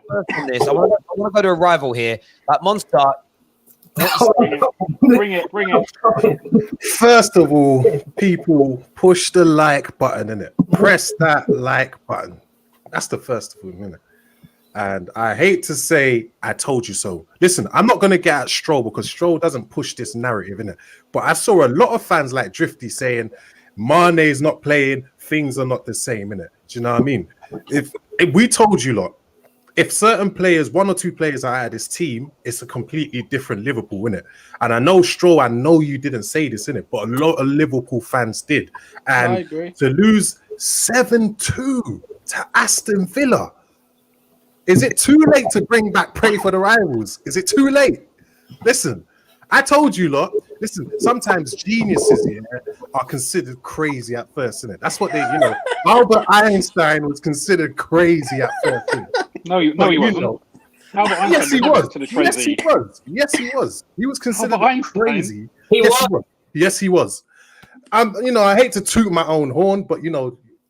on this. I want to go to a rival here. Like Monster. Bring it. First of all, people push the like button, innit? Press that like button. That's the first of all, innit? And I hate to say I told you so. Listen, I'm not going to get at Stroll because Stroll doesn't push this narrative, innit? But I saw a lot of fans like Drifty saying Mane's not playing, things are not the same, innit? Do you know what I mean? If we told you lot, if certain players, one or two players are out of this team, it's a completely different Liverpool, innit? And I know Stroll, I know you didn't say this, innit? But a lot of Liverpool fans did. And I agree. to lose 7-2 to Aston Villa, is it too late to bring back Pray for the Rivals? Is it too late? Listen, I told you lot, listen, sometimes geniuses here are considered crazy at first, innit? That's what they, Albert Einstein was considered crazy at first, innit? No, he wasn't. Yes, he was. Yes, he was. He was considered crazy. Yes, he was. I hate to toot my own horn, but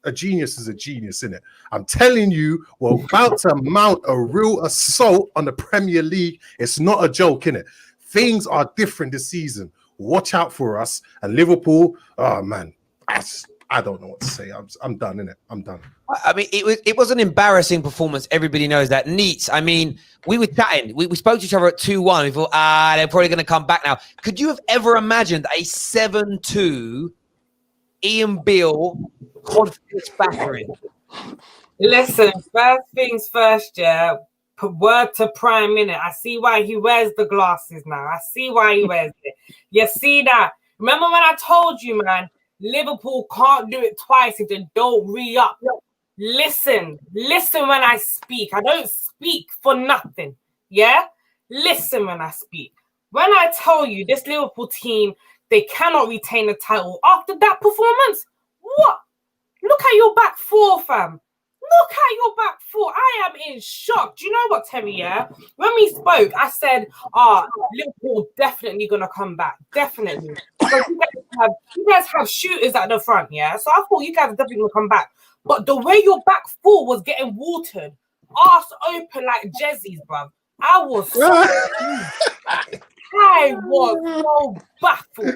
a genius is a genius, innit? I'm telling you, we're about to mount a real assault on the Premier League. It's not a joke, innit? Things are different this season. Watch out for us. And Liverpool, oh man, I don't know what to say. I'm done, innit? I'm done. I mean, it was an embarrassing performance. Everybody knows that. Neats. I mean, we were chatting. We spoke to each other at 2-1. We thought, they're probably going to come back now. Could you have ever imagined a 7-2 Ian Beale confidence battering? Listen, first things first, yeah. Word to Prime Minute. I see why he wears the glasses now. I see why he wears it. You see that? Remember when I told you, man, Liverpool can't do it twice if they don't re-up. Listen when I speak. I don't speak for nothing. Yeah? Listen when I speak. When I tell you this Liverpool team, they cannot retain the title after that performance. What? Look at your back four, fam. Look at your back four. I am in shock. Do you know what, Terry? Yeah, when we spoke, I said, Liverpool definitely gonna come back. Definitely. Because you guys have shooters at the front, yeah. So I thought you guys are definitely gonna come back. But the way your back four was getting watered, arse open like Jezzy's, bruv. I was so baffled.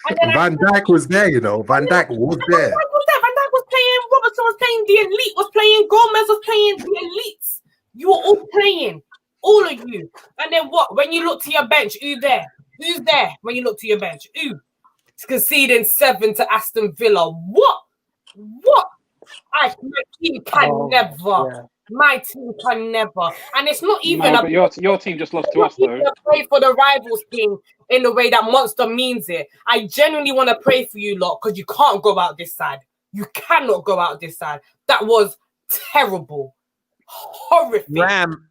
And then Van Dijk was there, Van Dijk was there. Van Dijk was playing, Robertson was playing, the elite was playing, Gomez was playing, the elites. You were all playing, all of you. And then what? When you look to your bench, who's there? Who's there when you look to your bench? Who? It's conceding 7 to Aston Villa. What? My team can never. Yeah. My team can never. And it's not even but your team just lost to us, though. Pray for the rivals thing in the way that Monster means it. I genuinely want to pray for you lot because you can't go out this side. You cannot go out this side. That was terrible. Horrific.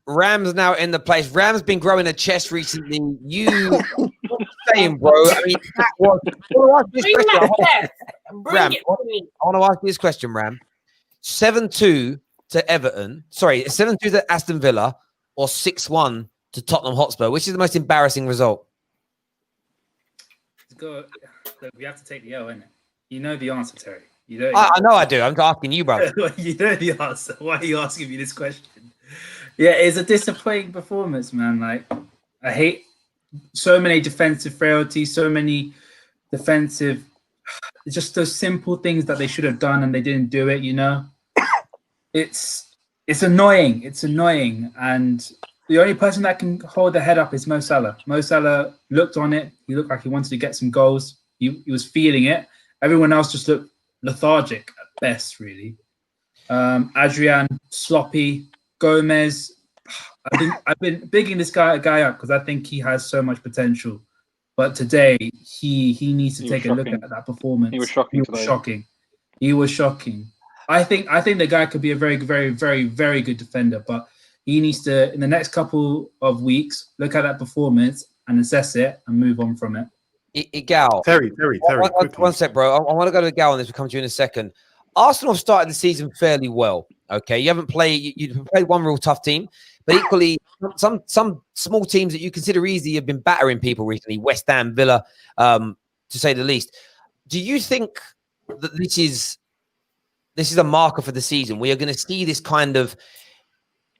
Ram's now in the place. Ram's been growing a chest recently. You saying, bro? I mean, that was. Ram, I want to ask you this question, Ram. 7-2 to Everton. Sorry, 7-2 to Aston Villa or 6-1 to Tottenham Hotspur. Which is the most embarrassing result? Look, we have to take the L, innit? You know the answer, Terry. You know. I know I do. I'm asking you, bro. You know the answer. Why are you asking me this question? Yeah, it's a disappointing performance, man. Like, I hate so many defensive frailties, so many defensive, just those simple things that they should have done and they didn't do it. It's annoying. It's annoying, and the only person that can hold their head up is Mo Salah. Mo Salah looked on it. He looked like he wanted to get some goals. He was feeling it. Everyone else just looked lethargic at best, really. Adrian, sloppy. Gomez. I've been bigging this guy up because I think he has so much potential. But today, he needs to take a look at that performance. He was shocking. He was shocking. I think the guy could be a very, very, very, very good defender, but he needs to, in the next couple of weeks, look at that performance and assess it and move on from it. Gal. Terry. One sec, bro. I want to go to Gal on this. We'll come to you in a second. Arsenal have started the season fairly well. Okay, you haven't played. You've played one real tough team, but equally, some small teams that you consider easy have been battering people recently. West Ham, Villa, to say the least. Do you think that this is a marker for the season? We are going to see this kind of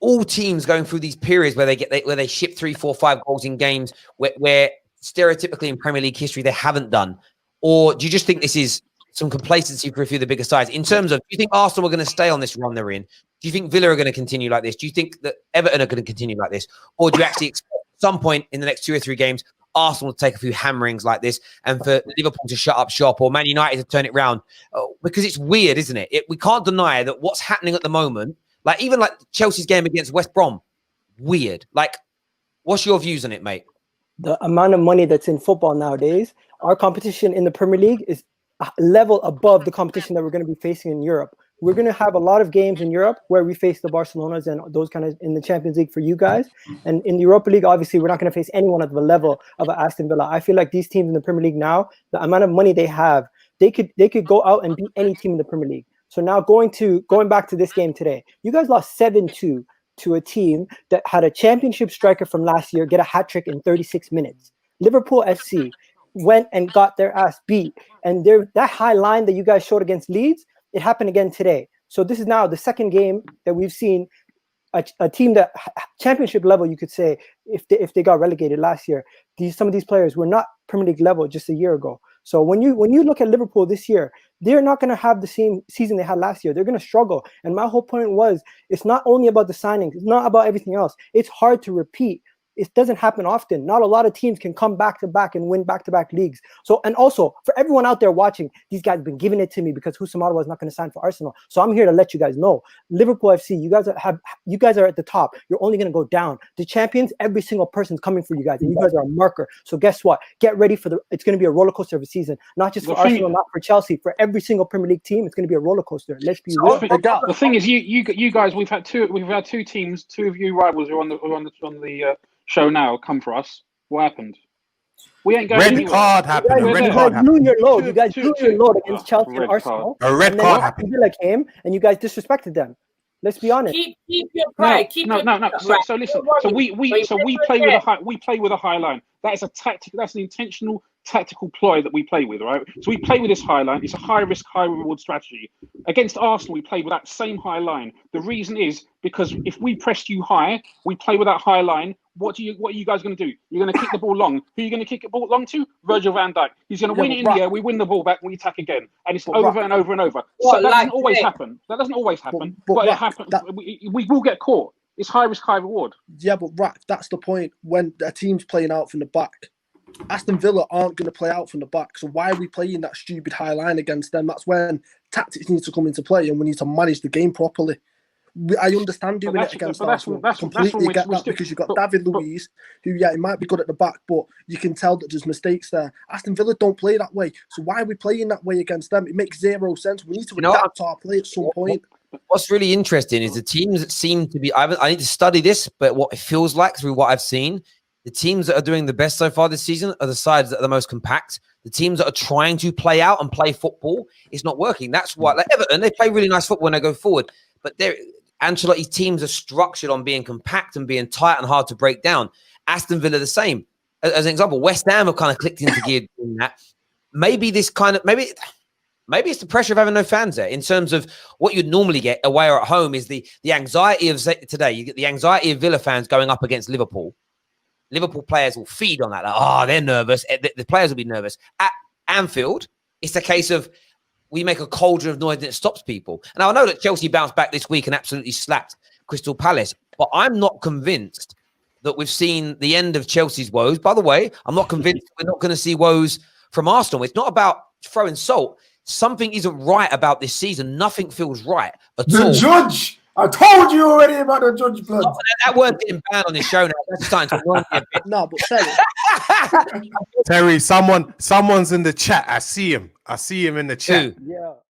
all teams going through these periods where they ship 3, 4, 5 goals in games where stereotypically in Premier League history they haven't done? Or do you just think this is some complacency for a few of the bigger sides? In terms of, do you think Arsenal are going to stay on this run they're in? Do you think Villa are going to continue like this? Do you think that Everton are going to continue like this? Or do you actually expect at some point in the next 2 or 3 games Arsenal to take a few hammerings like this and for Liverpool to shut up shop or Man United to turn it round? Because it's weird, isn't it? We can't deny that what's happening at the moment, like even like Chelsea's game against West Brom, weird. Like, what's your views on it, mate? The amount of money that's in football nowadays, our competition in the Premier League is a level above the competition that we're going to be facing in Europe. We're going to have a lot of games in Europe where we face the Barcelonas and those kind of in the Champions League for you guys. And in the Europa League, obviously, we're not going to face anyone at the level of Aston Villa. I feel like these teams in the Premier League now, the amount of money they have, they could go out and beat any team in the Premier League. So now going back to this game today, you guys lost 7-2 to a team that had a championship striker from last year get a hat trick in 36 minutes. Liverpool FC went and got their ass beat. And that high line that you guys showed against Leeds, it happened again today. So this is now the second game that we've seen a team that championship level, you could say, if they got relegated last year. Some of these players were not Premier League level just a year ago. So when you look at Liverpool this year, they're not going to have the same season they had last year. They're going to struggle. And my whole point was, it's not only about the signings. It's not about everything else. It's hard to repeat. It doesn't happen often. Not a lot of teams can come back to back and win back-to-back leagues. So, and also for everyone out there watching, these guys have been giving it to me because Houssam was not going to sign for Arsenal. So I'm here to let you guys know, Liverpool FC, you guys are at the top. You're only going to go down. The champions, every single person's coming for you guys, and you guys are a marker. So guess what? Get ready it's going to be a roller coaster of a season, not just for Arsenal, not for Chelsea, for every single Premier League team. It's going to be a roller coaster. Let's be real. The thing is, you guys, we've had two teams, two of you rivals who are on the show now come for us. What happened? We ain't going red card happened. A red card happened. You guys blew your load against Chelsea and Arsenal. A red card happened. Villa came and you guys disrespected them. Let's be honest. Keep your pride. No. So listen. So we play with a high line. That is a tactic. That's an intentional tactical ploy that we play with, right? So we play with this high line. It's a high risk, high reward strategy. Against Arsenal, we play with that same high line. The reason is because if we press you high, we play with that high line. What are you guys going to do? You're going to kick the ball long. Who are you going to kick the ball long to? Virgil van Dijk. He's going to win it in the air. We win the ball back. We attack again, and it's over and over and over. So that doesn't always happen. That doesn't always happen. But it happens. We will get caught. It's high risk, high reward. Yeah, but that's the point. When a team's playing out from the back, Aston Villa aren't going to play out from the back. So why are we playing that stupid high line against them? That's when tactics need to come into play, and we need to manage the game properly. I understand doing it against Arsenal. I completely get that because you've got David Luiz, who, he might be good at the back, but you can tell that there's mistakes there. Aston Villa don't play that way. So why are we playing that way against them? It makes zero sense. We need to adapt our play at some point. What's really interesting is the teams that seem to be, I need to study this, but what it feels like through what I've seen, the teams that are doing the best so far this season are the sides that are the most compact. The teams that are trying to play out and play football, it's not working. That's why, like Everton, they play really nice football when they go forward, but Ancelotti's teams are structured on being compact and being tight and hard to break down. Aston Villa the same. As an example, West Ham have kind of clicked into gear doing that. Maybe it's the pressure of having no fans there. In terms of what you'd normally get away or at home is the anxiety of today. You get the anxiety of Villa fans going up against Liverpool. Liverpool players will feed on that. Like, they're nervous. The players will be nervous. At Anfield, it's a case of we make a cauldron of noise and it stops people. And I know that Chelsea bounced back this week and absolutely slapped Crystal Palace, but I'm not convinced that we've seen the end of Chelsea's woes. By the way, I'm not convinced we're not going to see woes from Arsenal. It's not about throwing salt. Something isn't right about this season. Nothing feels right at all. The judge! I told you already about the judge blood. That word getting banned on this show now. That's starting to annoy me a bit. No, but say it. Terry, someone's in the chat. I see him in the chat. Who? Yeah.